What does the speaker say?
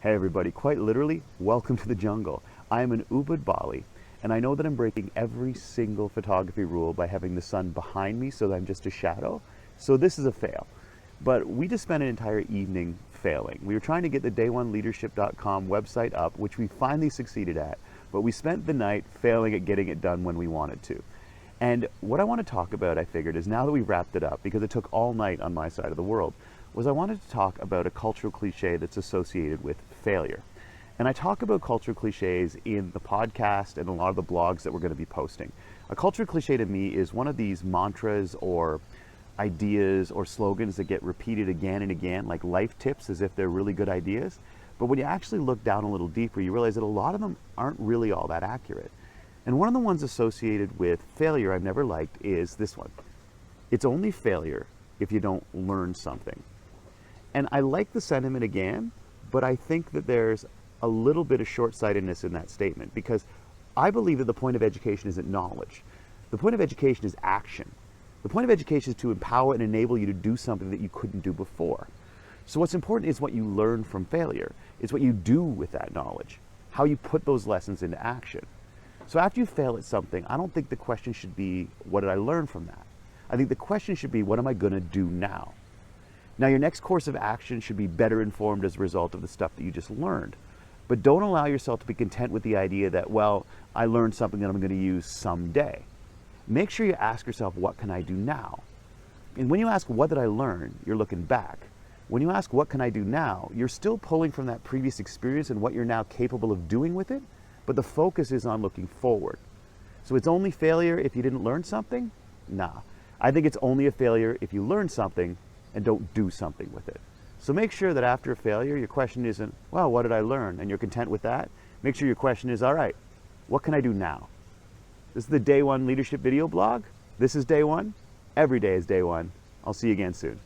Hey everybody, quite literally, welcome to the jungle. I am an Ubud Bali, and I know that I'm breaking every single photography rule by having the sun behind me so that I'm just a shadow. So this is a fail. But we just spent an entire evening failing. We were trying to get the day1leadership.com website up, which we finally succeeded at, but we spent the night failing at getting it done when we wanted to. And what I want to talk about, I figured, is now that we've wrapped it up, because it took all night on my side of the world, was I wanted to talk about a cultural cliche that's associated with failure. And I talk about cultural cliches in the podcast and a lot of the blogs that we're going to be posting. A cultural cliche to me is one of these mantras or ideas or slogans that get repeated again and again, like life tips, as if they're really good ideas. But when you actually look down a little deeper, you realize that a lot of them aren't really all that accurate. And one of the ones associated with failure I've never liked is this one. It's only failure if you don't learn something. And I like the sentiment again, but I think that there's a little bit of short-sightedness in that statement, because I believe that the point of education isn't knowledge. The point of education is action. The point of education is to empower and enable you to do something that you couldn't do before. So what's important is what you learn from failure. It's what you do with that knowledge, how you put those lessons into action. So after you fail at something, I don't think the question should be, what did I learn from that? I think the question should be, what am I going to do now? Now, your next course of action should be better informed as a result of the stuff that you just learned. But don't allow yourself to be content with the idea that, well, I learned something that I'm going to use someday. Make sure you ask yourself, what can I do now? And when you ask, what did I learn, you're looking back. When you ask, what can I do now, you're still pulling from that previous experience and what you're now capable of doing with it, but the focus is on looking forward. So it's only failure if you didn't learn something? Nah. I think it's only a failure if you learn something and don't do something with it. So make sure that after a failure, your question isn't, well, what did I learn? And you're content with that. Make sure your question is, all right, what can I do now? This is the Day One Leadership video blog. This is day one. Every day is day one. I'll see you again soon.